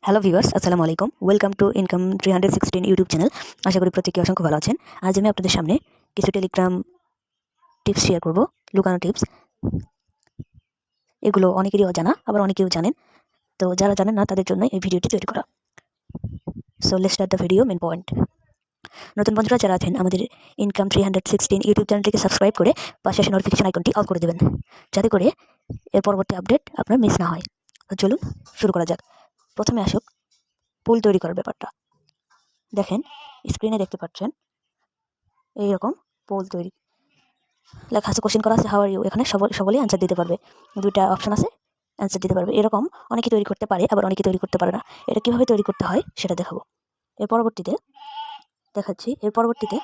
Hello viewers, আসসালামু আলাইকুম। Welcome to income 316 YouTube channel. আশা করি প্রত্যেকে অসংখ্য ভালো আছেন। আজ আমি আপনাদের সামনে কিছু টেলিগ্রাম টিপস শেয়ার করব, লুকানো টিপস। এগুলো অনেকেরই অজানা, আবার অনেকেও জানেন। তো যারা জানেন না তাদের জন্য এই ভিডিওটি তৈরি করা। So let's start the video main point. নতুন বন্ধুরা যারা আছেন আমাদের ইনকাম 316 ইউটিউব চ্যানেলটিকে সাবস্ক্রাইব করে পাশে আসে নোটিফিকেশন আইকনটি অল করে দেবেন, যাতে করে এর পরবর্তী আপডেট আপনার মিস না হয়। তো চলুন শুরু করা যাক। প্রথমে আসুক পুল তৈরি করার ব্যাপারটা। দেখেন, স্ক্রিনে দেখতে পাচ্ছেন এইরকম পোল তৈরি লেখা আছে, কোশ্চেন করা আছে হাউ আর ইউ। এখানে সকলেই অ্যান্সার দিতে পারবে, দুইটা অপশন আছে, অ্যান্সার দিতে পারবে। এরকম অনেকে তৈরি করতে পারে, আবার অনেকে তৈরি করতে পারে না। এটা কীভাবে তৈরি করতে হয় সেটা দেখাবো এর পরবর্তীতে। দেখাচ্ছি এর পরবর্তীতে।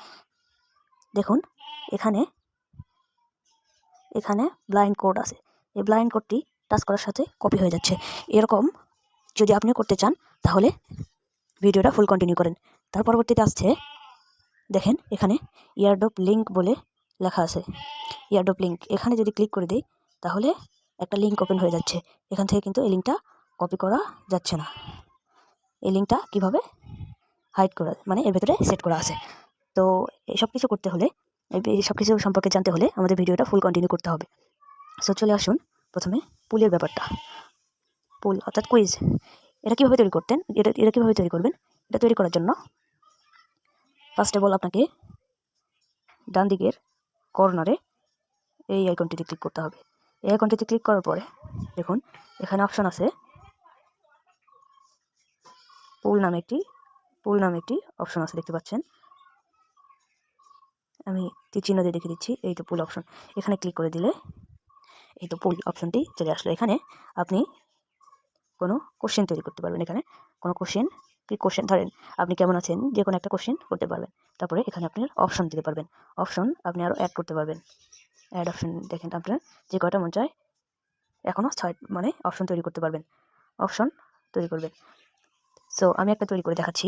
দেখুন এখানে এখানে ব্লাইন্ড কোড আছে। এই ব্লাইন্ড কোডটি টাচ করার সাথে কপি হয়ে যাচ্ছে। এরকম যদি আপনিও করতে চান তাহলে ভিডিওটা ফুল কন্টিনিউ করেন। তার পরবর্তীতে আসছে, দেখেন এখানে ইয়ারড্রপ লিঙ্ক বলে লেখা আছে। ইয়ারড্রপ লিঙ্ক, এখানে যদি ক্লিক করে দিই তাহলে একটা লিঙ্ক ওপেন হয়ে যাচ্ছে। এখান থেকে কিন্তু এই লিঙ্কটা কপি করা যাচ্ছে না। এই লিঙ্কটা কীভাবে হাইড করা, মানে এর ভেতরে সেট করা আছে। তো সব কিছু করতে হলে, এই সব কিছু সম্পর্কে জানতে হলে আমাদের ভিডিওটা ফুল কন্টিনিউ করতে হবে। সো চলে আসুন প্রথমে পুলের ব্যাপারটা। পুল অর্থাৎ কুইজ, এটা কীভাবে তৈরি করতেন, এটা কীভাবে তৈরি করবেন। এটা তৈরি করার জন্য ফার্স্ট অফ অল আপনাকে ডান দিকের কর্নারে এই আইকনটিতে ক্লিক করতে হবে। এই আইকনটিতে ক্লিক করার পরে দেখুন এখানে অপশন আছে, পুল নামে একটি অপশন আছে, দেখতে পাচ্ছেন। আমি চিহ্ন দিয়ে দেখিয়ে দিচ্ছি। এই তো পুল অপশন, এখানে ক্লিক করে দিলে এই তো পুল অপশনটি চলে আসলো। এখানে আপনি কোনো কোশ্চেন তৈরি করতে পারবেন। এখানে কোনো কোশ্চেন ধরেন আপনি কেমন আছেন, যে কোনো একটা কোশ্চেন করতে পারবেন। তারপরে এখানে আপনি অপশন দিতে পারবেন। অপশন আপনি আরও অ্যাড করতে পারবেন। অ্যাড অপশন, দেখেন আপনার যে কয়টা মন চায় এখনও 6 মানে অপশন তৈরি করতে পারবেন, অপশন তৈরি করবেন। সো আমি একটা তৈরি করে দেখাচ্ছি।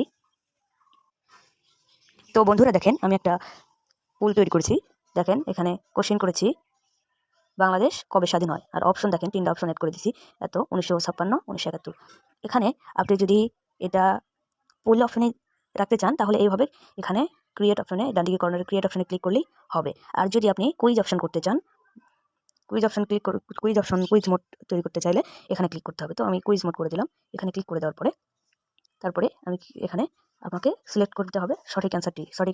তো বন্ধুরা দেখেন, আমি একটা পুল তৈরি করেছি। দেখেন এখানে কোশ্চেন করেছি বাংলাদেশ কবে স্বাধীন হয়, আর অপশন দেখেন 3টা অপশন অ্যাড করে দিয়েছি। 1956, 1971। এখানে আপনি যদি এটা পুল অপশনে রাখতে চান তাহলে এইভাবে এখানে ক্রিয়েট অপশনে, ডান দিকে কর্নারে ক্রিয়েট অপশনে ক্লিক করলেই হবে। আর যদি আপনি কুইজ অপশন করতে চান, কুইজ মোড তৈরি করতে চাইলে এখানে ক্লিক করতে হবে। তো আমি কুইজ মোড করে দিলাম। এখানে ক্লিক করে দেওয়ার পরে তারপরে আমি এখানে আপনাকে সিলেক্ট করতে হবে সঠিক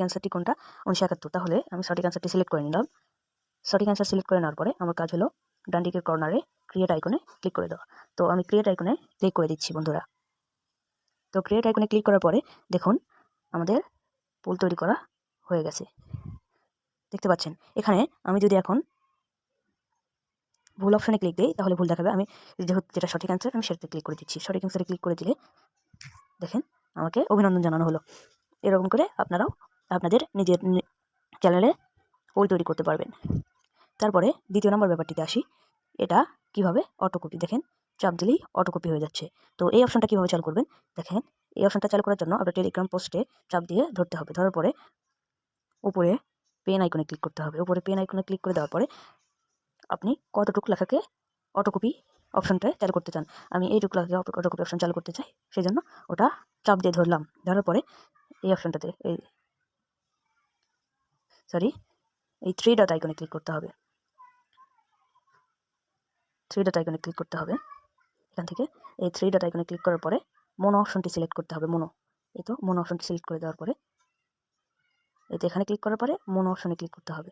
অ্যান্সারটি কোনটা, 1971। তাহলে আমি সঠিক অ্যান্সারটি সিলেক্ট করে নিলাম। সঠিক অ্যান্সার সিলেক্ট করে নেওয়ার পরে আমার কাজ হলো ডান দিকের কর্নারে ক্রিয়েট আইকনে ক্লিক করে দেওয়া। তো আমি ক্রিয়েট আইকনে ক্লিক করে দিচ্ছি বন্ধুরা। তো ক্রিয়েট আইকনে ক্লিক করার পরে দেখুন আমাদের পুল তৈরি করা হয়ে গেছে, দেখতে পাচ্ছেন। এখানে আমি যদি এখন ভুল অপশনে ক্লিক দিই তাহলে ভুল দেখাবে। আমি যেটা সঠিক অ্যান্সার আমি সেটাতে ক্লিক করে দিচ্ছি। সঠিক অ্যান্সারে ক্লিক করে দিলে দেখেন আমাকে অভিনন্দন জানানো হলো। এরকম করে আপনারাও আপনাদের নিজের চ্যানেলে পুল তৈরি করতে পারবেন। তারপরে দ্বিতীয় নম্বর ব্যাপারটিতে আসি। এটা কিভাবে অটোকপি, দেখেন চাপ দিলেই অটোকপি হয়ে যাচ্ছে। তো এই অপশনটা কীভাবে চালু করবেন, দেখেন এই অপশনটা চালু করার জন্য আপনার টেলিগ্রাম পোস্টে চাপ দিয়ে ধরতে হবে। ধরার পরে উপরে পেন আইকনে ক্লিক করতে হবে। উপরে পেন আইকনে ক্লিক করে দেওয়ার পরে আপনি কতটুকু লেখাকে অটোকপি অপশনটায় চালু করতে চান। আমি এইটুকু লেখাকে অটোকপি অপশন চালু করতে চাই, সেই জন্য ওটা চাপ দিয়ে ধরলাম। ধরার পরে এই অপশনটাতে এই 3 ডট আইকনে ক্লিক করতে হবে। 3 ডট আইকনে ক্লিক করতে হবে। এখান থেকে এই 3 ডট আইকনে ক্লিক করার পরে মোনো অপশনটি সিলেক্ট করতে হবে। এই তো মোনো অপশনটি সিলেক্ট করে দেওয়ার পরে এই তো এখানে ক্লিক করার পরে মোনো অপশনে ক্লিক করতে হবে।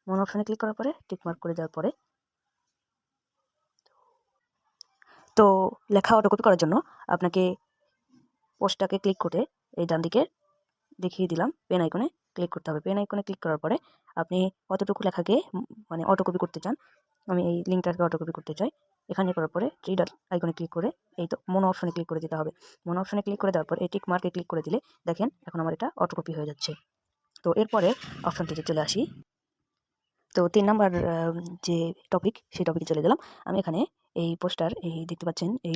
মোনো অপশনে ক্লিক করার পরে টিক মার্ক করে দেওয়ার পরে তো লেখা অটোকপি করার জন্য আপনাকে পোস্টটাকে ক্লিক করে এই ডান দিকে দেখিয়ে দিলাম পেন আইকনে ক্লিক করতে হবে। পেন আইকনে ক্লিক করার পরে আপনি কতটুকু লেখাকে মানে অটোকপি করতে চান, আমি এই লিঙ্কটাকে অটোকপি করতে চাই। এখানে করার পরে 3 ডট আইকনে ক্লিক করে এই তো মোনো অপশনে ক্লিক করে দিতে হবে। মোনো অপশনে ক্লিক করে দেওয়ার পর এই টিক মার্কে ক্লিক করে দিলে দেখেন এখন আমার এটা অটোকপি হয়ে যাচ্ছে। তো এরপরে অপশনটিতে চলে আসি। তো 3 নাম্বার যে টপিক, সেই টপিকে চলে গেলাম। আমি এখানে এই পোস্টার এই দেখতে পাচ্ছেন এই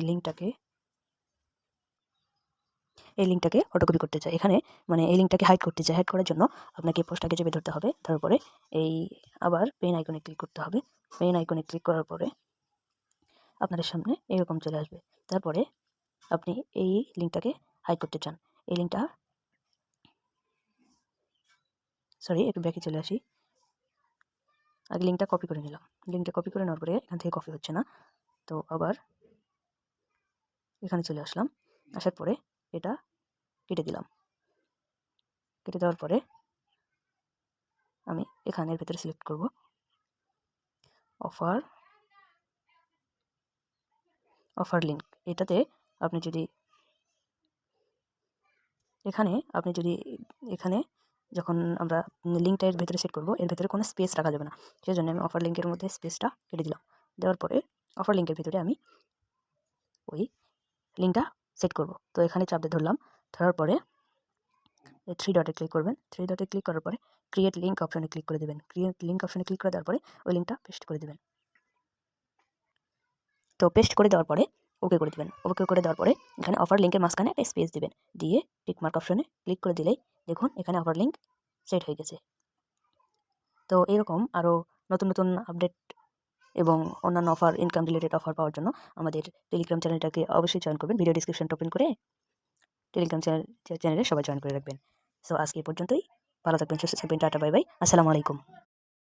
লিঙ্কটাকে অটোকপি করতে চাই। এখানে মানে এই লিঙ্কটাকে হাইড করতে চাই। হাইড করার জন্য আপনাকে পোস্টটাকে চেপে ধরতে হবে। তারপরে এই আবার পেন আইকনে ক্লিক করতে হবে। পেন আইকনে ক্লিক করার পরে আপনাদের সামনে এরকম চলে আসবে। তারপরে আপনি এই লিঙ্কটাকে হাইড করতে চান, এই লিঙ্কটা একটু ব্যাকে চলে আসি। আগে লিঙ্কটা কপি করে নিলাম, লিঙ্কটা কপি করে নেওয়ার পরে এখান থেকে কপি হচ্ছে না, তো আবার এখানে চলে আসলাম। আসার পরে এটা কেটে দিলাম। কেটে দেওয়ার পরে আমি এখানের ভেতরে সিলেক্ট করব অফার লিঙ্ক। এটাতে আপনি যদি এখানে যখন আমরা লিঙ্কটা এর ভেতরে সেট করব, এর ভেতরে কোনো স্পেস রাখা যাবে না, সেজন্য আমি অফার লিঙ্কের মধ্যে স্পেসটা কেটে দিলাম। দেওয়ার পরে অফার লিঙ্কের ভিতরে আমি ওই লিঙ্কটা সেট করব। তো এখানে চাপ দিয়ে ধরলাম, ধরার পরে থ্রি ডটে ক্লিক করবেন। থ্রি ডটে ক্লিক করার পরে ক্রিয়েট লিঙ্ক অপশনে ক্লিক করে দেবেন। ক্রিয়েট লিঙ্ক অপশনে ক্লিক করে দেওয়ার পরে ওই লিঙ্কটা পেস্ট করে দেবেন। তো পেস্ট করে দেওয়ার পরে ওকে করে দেবেন। ওকে করে দেওয়ার পরে এখানে অফার লিঙ্কের মাঝখানে একটা স্পেস দেবেন, দিয়ে টিকমার্ক অপশনে ক্লিক করে দিলেই দেখুন এখানে অফার লিঙ্ক সেট হয়ে গেছে। তো এরকম আরও নতুন নতুন আপডেট এবং অন্যান্য অফার, ইনকাম রিলেটেড অফার পাওয়ার জন্য আমাদের টেলিগ্রাম চ্যানেলটাকে অবশ্যই জয়েন করবেন। ভিডিও ডিসক্রিপশনটা ওপেন করে টেলিগ্রাম চ্যানেলে সবাই জয়েন করে রাখবেন। সো আজকে এই পর্যন্তই। ভালো থাকবেন, সুস্থ থাকবেন। টাটা, বাই বাই, আসসালামু আলাইকুম।